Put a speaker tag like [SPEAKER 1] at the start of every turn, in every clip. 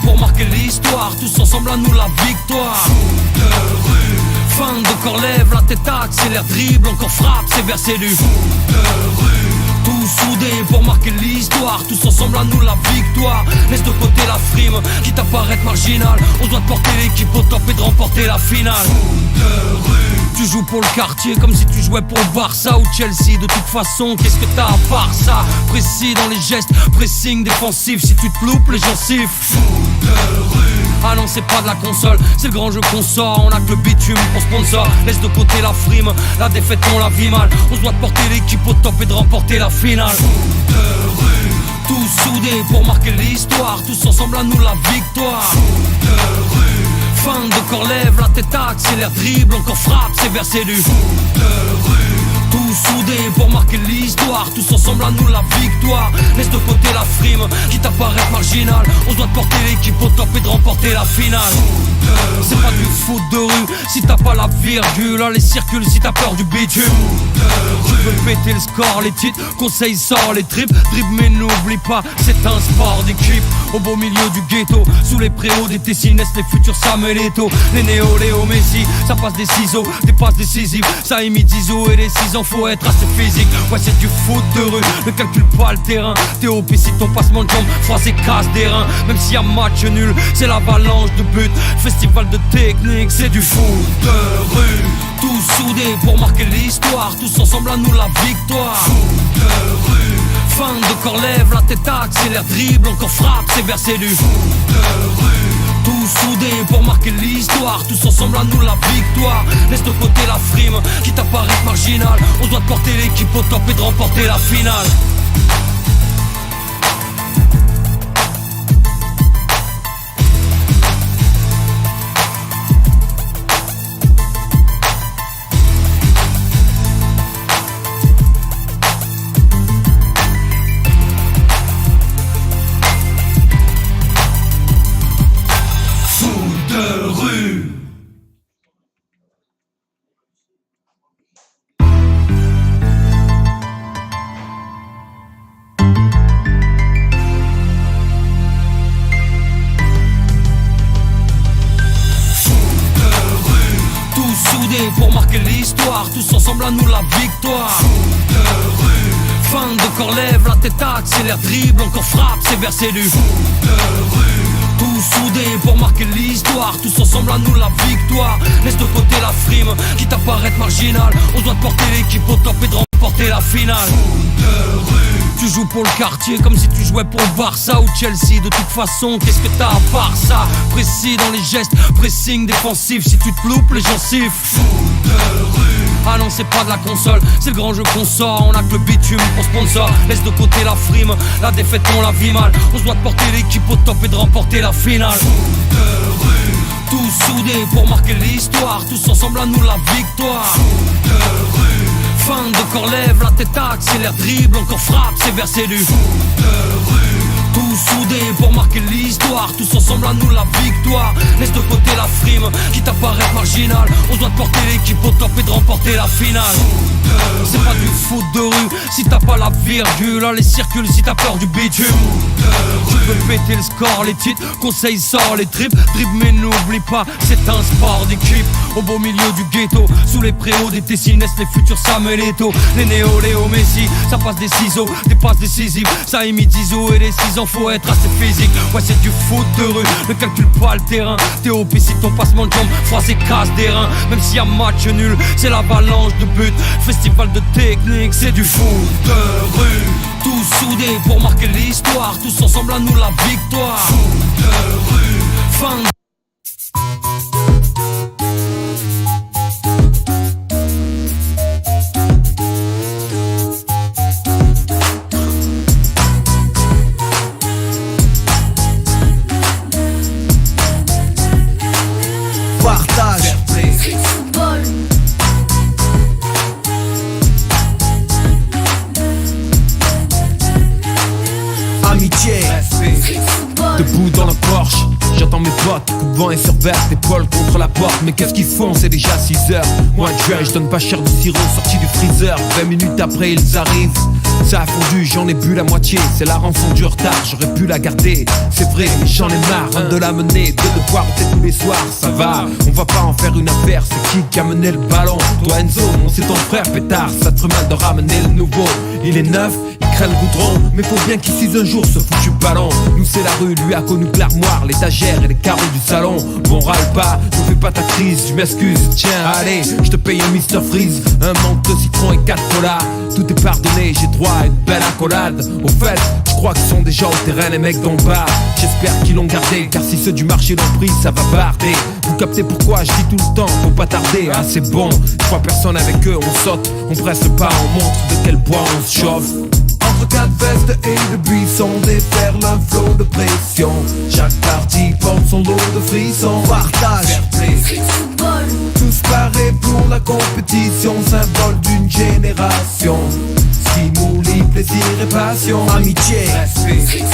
[SPEAKER 1] pour marquer l'histoire, tous ensemble à nous la victoire. Foot de rue. Fin de corps, lève la tête, accélère, dribble, encore frappe, c'est versé du foot de rue. Tous soudés pour marquer l'histoire, tous ensemble à nous la victoire. Laisse de côté la frime, quitte à paraître marginal. On doit porter l'équipe au top et de remporter la finale. Foot de rue. Tu joues pour le quartier comme si tu jouais pour le Barça ou Chelsea. De toute façon, qu'est-ce que t'as à part ça? Précis dans les gestes, pressing défensif. Si tu te loupes, les gens sifflent. Foot de rue. Ah non, c'est pas de la console, c'est le grand jeu qu'on sort. On a que le bitume pour sponsor. Laisse de côté la frime, la défaite on la vit mal. On se doit de porter l'équipe au top et de remporter la finale. Foot de rue. Tous soudés pour marquer l'histoire, tous ensemble à nous la victoire. Foot de rue. Fin de corps, lève la tête, accélère, dribble, encore frappe, c'est versé du foot de rue. Tous soudés pour marquer l'histoire, tous ensemble à nous la victoire. Laisse de côté la frime, quitte à paraître marginal. On doit porter l'équipe au top et de remporter la finale. C'est pas du foot de rue, si t'as pas la virgule. Allez circule si t'as peur du bitume. Tu veux péter le score, les titres, conseils sort les tripes. Dribble mais n'oublie pas, c'est un sport d'équipe. Au beau milieu du ghetto, sous les préaux des Tessines, les futurs Samuel Eto'o. Les Néo, Léo, Messi, ça passe des ciseaux, des passes décisives. Ça imite Zizou et les 6 ans, faut être assez physique. Ouais, c'est du foot de rue, ne calcule pas le terrain. TOP si ton passement de jambes, phrase et casse des reins. Même s'il y a match nul, c'est l'avalanche de buts. Festival de technique, c'est du foot de rue. Tous soudés pour marquer l'histoire, tous ensemble à nous la victoire. Foot de rue. Fin de corps, lève la tête, accélère, dribble, encore frappe, c'est versé du foot de rue. Tous soudés pour marquer l'histoire, tous ensemble à nous la victoire. Laisse de côté la frime, quitte à paraître marginal. On doit porter l'équipe au top et de remporter la finale. Pour marquer l'histoire, tous ensemble à nous la victoire. Foot de rue. Fin de corps, lève la tête, accélère, dribble, encore frappe, c'est versé du foot de rue. Tous soudés pour marquer l'histoire, tous ensemble à nous la victoire. Laisse de côté la frime, quitte à paraître marginal. On doit porter l'équipe au top et de remporter la finale. Foot de rue. Tu joues pour le quartier comme si tu jouais pour le Barça ou Chelsea. De toute façon, qu'est-ce que t'as à part ça? Précis dans les gestes, pressing défensif. Si tu te loupes, les gens sifflent. Foot de rue. Ah non, c'est pas de la console, c'est le grand jeu qu'on sort. On a que le bitume pour sponsor. Laisse de côté la frime, la défaite on la vit mal. On se doit de porter l'équipe au top et de remporter la finale. Foot de rue. Tous soudés pour marquer l'histoire, tous ensemble à nous la victoire. Foot de rue. Fin de corps, lève la tête, accélère, dribble, encore frappe, c'est versé du foot de rue. Tous soudés pour marquer l'histoire, tous ensemble à nous la victoire. Laisse de côté la frime, quitte à paraître marginal. On doit porter l'équipe au top et de remporter la finale. C'est pas du foot de rue, si t'as pas la virgule. Allez circule si t'as peur du bitume. Tu veux péter le score, les titres, conseils sort les tripes. Dribble mais n'oublie pas, c'est un sport d'équipe. Au beau milieu du ghetto, sous les préaux des Tessines, les futurs Samuel Eto'o. Les Néo, Léo, Messi, ça passe des ciseaux, des passes décisives. Ça imite Zizou et les 6 ans, faut être assez physique. Ouais, c'est du foot de rue, ne calcule pas le terrain. TOP si ton passement de jambes, phrase et casse des reins. Même s'il y a match nul, c'est l'avalanche de buts. Festival de technique, c'est du foot de rue. Tous soudés pour marquer l'histoire, tous ensemble à nous la victoire. Foot de rue. Fin.
[SPEAKER 2] Partage. Amitié.
[SPEAKER 3] Debout dans le Porsche, j'entends mes potes, coup de vent et surverse, épaule contre la porte. Mais qu'est-ce qu'ils font, c'est déjà 6 heures. Moi je donne pas cher de sirop sorti du freezer. 20 minutes après ils arrivent, Ça a fondu, j'en ai bu la moitié. C'est la rançon du retard, j'aurais pu la garder. C'est vrai, mais j'en ai marre de la mener, de devoir ôter tous les soirs. Ça va, on va pas en faire une affaire. C'est qui a mené le ballon? Toi Enzo, non c'est ton frère pétard. Ça te ferait mal de ramener le nouveau. Il est neuf, il craint le goudron, mais faut bien qu'il sise un jour ce foutu ballon. Nous c'est la rue, lui a connu que l'armoire, l'étagère et les carreaux du salon. Bon râle pas, ne fais pas ta crise, tu m'excuses. Tiens allez, je te paye un Mr Freeze, un manque de citron et 4 colas. Tout est pardonné, j'ai droit à une belle accolade. Au fait, je crois qu'ils sont déjà au terrain les mecs d'en bas. J'espère qu'ils l'ont gardé, car si ceux du marché l'ont pris, ça va barder. Vous captez pourquoi je dis tout le temps, faut pas tarder. Ah c'est bon, je crois personne avec eux, on saute, on presse pas, on montre de quel bois on se chauffe.
[SPEAKER 2] Entre quatre vestes et de buissons, déferle un flot de pression. Chaque partie porte son lot de frissons. Partage, tous parés pour la compétition, symbole d'une génération. Stimuli, plaisir et passion, amitié, respect.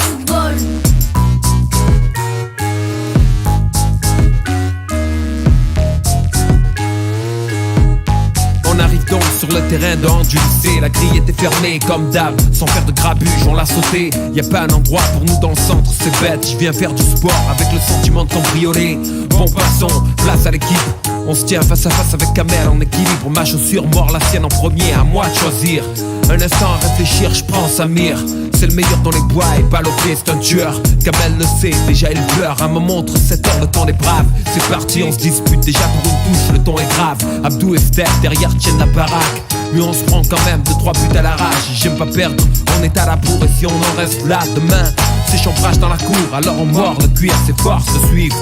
[SPEAKER 3] On arrive donc sur le terrain de hand du lycée. La grille était fermée comme d'hab, sans faire de grabuge, on l'a sauté. Y a pas un endroit pour nous dans le centre, c'est bête. Je viens faire du sport avec le sentiment de cambrioler. Bon passons, place à l'équipe. On se tient face à face avec Kamel en équilibre. Ma chaussure mord la sienne en premier, à moi de choisir. Un instant à réfléchir, je prends Samir. C'est le meilleur dans les bois et balle au pied, c'est un tueur. Kamel le sait, déjà il pleure. À un moment entre 7 heures, le temps des braves. C'est parti, on se dispute déjà pour une touche, le ton est grave. Abdou et Steph derrière tiennent la baraque. Mais on se prend quand même 2-3 buts à l'arrache. J'aime pas perdre, on est à la bourre. Et si on en reste là demain, c'est chambrage dans la cour. Alors on mord le cuir, c'est force de suivre.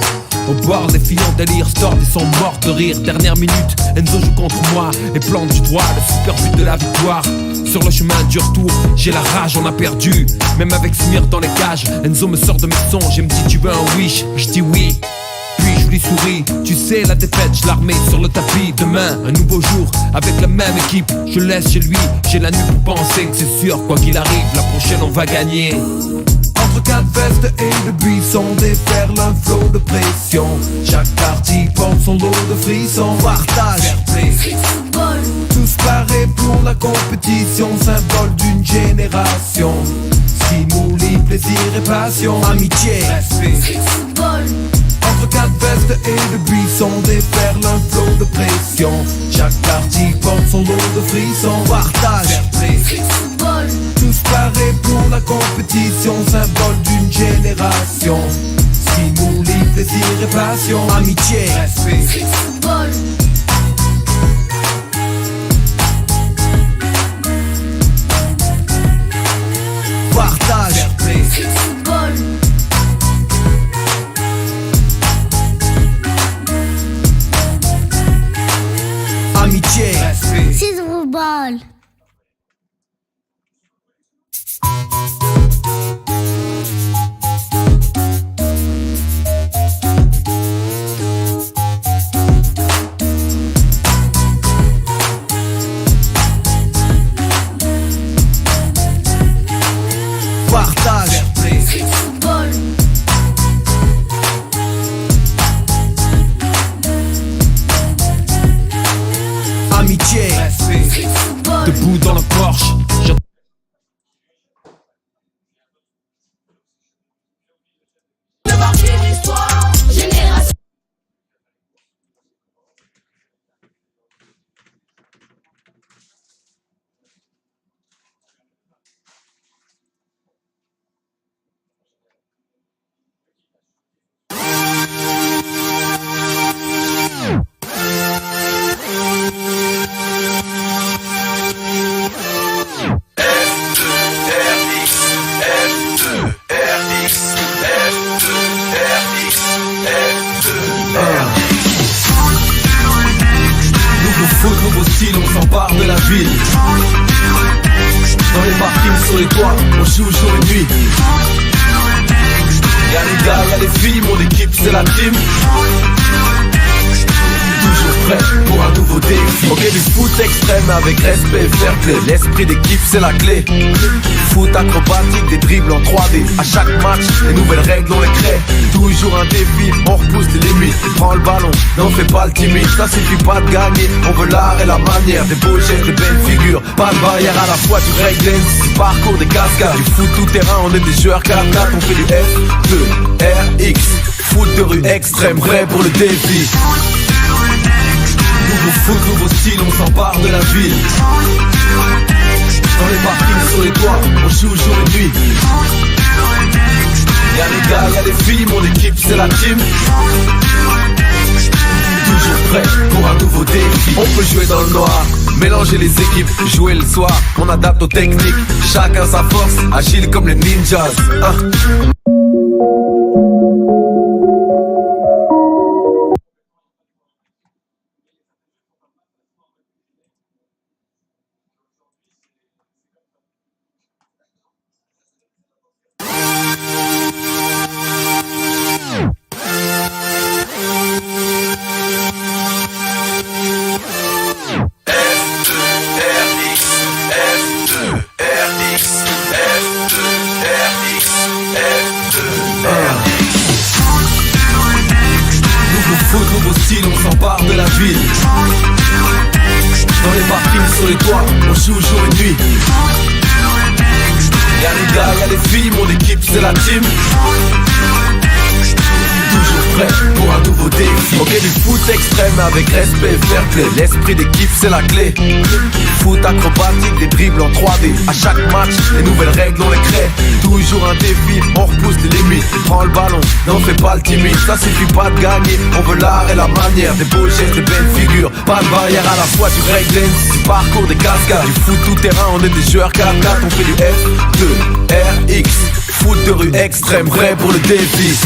[SPEAKER 3] Au bord, les filles en délire, Stord, ils sont morts de rire. Dernière minute, Enzo joue contre moi et plante du doigt le super but de la victoire. Sur le chemin du retour, j'ai la rage, on a perdu. Même avec Smir dans les cages, Enzo me sort de mes songes et me dit tu veux un wish? Je dis oui. Puis je lui souris, tu sais la défaite, je la remets sur le tapis. Demain, un nouveau jour, avec la même équipe. Je laisse chez lui, j'ai la nuit pour penser que c'est sûr, quoi qu'il arrive, la prochaine on va gagner.
[SPEAKER 2] Entre quatre vestes et de buissons, déferle un flot de pression. Chaque partie porte son lot de frissons. Partage, tous parés pour la compétition, symbole d'une génération. Stimuli, plaisir et passion, amitié, respect. Entre quatre vestes et de buissons, déferle un flot de pression. Chaque partie porte son lot de frissons. Partage, tous parés pour la compétition, symbole d'une génération. Stimuli, plaisir et passion, amitié, respect. Partage, amitié, respect.
[SPEAKER 4] C'est Football.
[SPEAKER 2] Partage, amitié, respect.
[SPEAKER 3] Debout dans le Porsche,
[SPEAKER 2] Nouveau style, on s'empare de la ville. Dans les parkings, sur les toits, on joue jour et nuit. Y'a les gars, y'a les filles, mon équipe c'est la team. Toujours prêt pour un nouveau défi. Ok, du foot extrême avec respect et fair play. L'esprit d'équipe c'est la clé. Foot acrobatique, des dribbles en 3D. À chaque match, les nouvelles règles on les crée. Toujours un défi, on repousse les limites. Prends le ballon, n'en fais pas le timide. Ça suffit pas de gagner, on veut l'art et la manière. Des beaux gestes, des belles figures, pas de barrière à la fois. Du breakdance, du parcours, des cascades, du foot tout terrain, on est des joueurs 4-4. On fait du F2, RX, foot de rue extrême, prêt pour le défi. Nouveau foot, nouveau style, on s'empare de la ville. Dans les parkings, sur les toits, on joue jour et nuit. Y'a les gars, y'a les filles, mon équipe c'est la team. Toujours prêt pour un nouveau défi. On peut jouer dans le noir, mélanger les équipes, jouer le soir. On adapte aux techniques, chacun sa force, agile comme les ninjas. Nouveau style, on s'empare de la ville. Dans les parkings, sur les toits, on joue jour et nuit. Y'a les gars, y'a les filles, mon équipe c'est la team. Toujours prêt pour un nouveau défi. Ok, du foot extrême avec respect, fair play. L'esprit d'équipe c'est la clé. Foot acrobatique, des dribbles en 3D. À chaque match, les nouvelles règles on les crée. Toujours un défi, on repousse les limites. Prends le ballon, n'en fais pas le timide. Ça suffit pas de gagner, on veut l'art et la manière. Des beaux gestes, des belles figures, pas de barrière à la fois. Du breakdance, du parcours, des cascades, du foot tout terrain, on est des joueurs 4-4. On fait du F2, RX, foot de rue extrême, prêt pour le défi.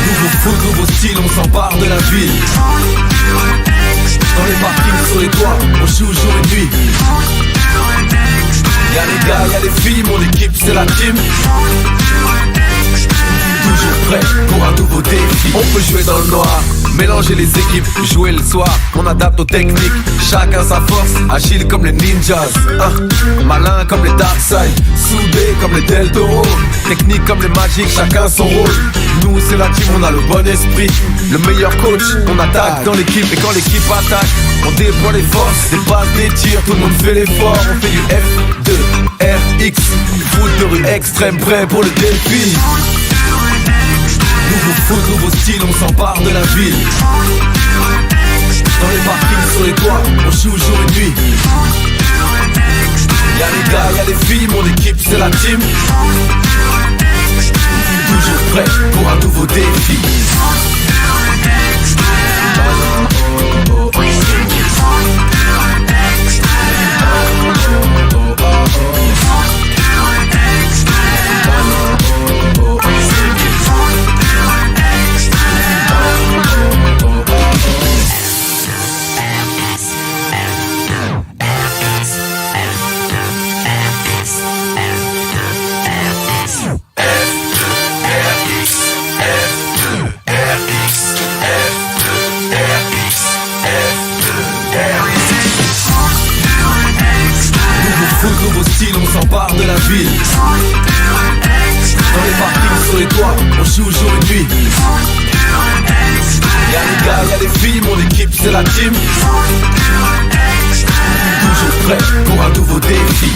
[SPEAKER 2] Nouveau foot, nouveau style, on s'empare de la ville. Dans les parkings, sur les toits, on joue jour et nuit. Y'a les gars, y'a les filles, mon équipe c'est la team. Toujours prêt pour un nouveau défi. On peut jouer dans le noir, mélanger les équipes, jouer le soir. On adapte aux techniques, chacun sa force, agile comme les ninjas. Malin comme les Darkseid, soudés comme les Del Toro. Technique comme les Magic, chacun son rôle. Nous c'est la team, on a le bon esprit. Le meilleur coach, on attaque dans l'équipe. Et quand l'équipe attaque, on déploie les forces. Des passes, des tirs, tout le monde fait l'effort. On fait du F2, RX, foot de rue extrême, prêt pour le défi. Nouveau foot, nouveau style, on s'empare de la ville. Dans les parkings, sur les toits, on joue jour et nuit. Y'a les gars, y'a les filles, mon équipe c'est la team. Toujours prêt pour un nouveau défi. Nouveau style, on s'empare de la ville. Dans les parkings, sur les toits, on joue jour et nuit. Y'a les gars, y'a les filles, mon équipe c'est la team. Toujours prêt pour un nouveau défi.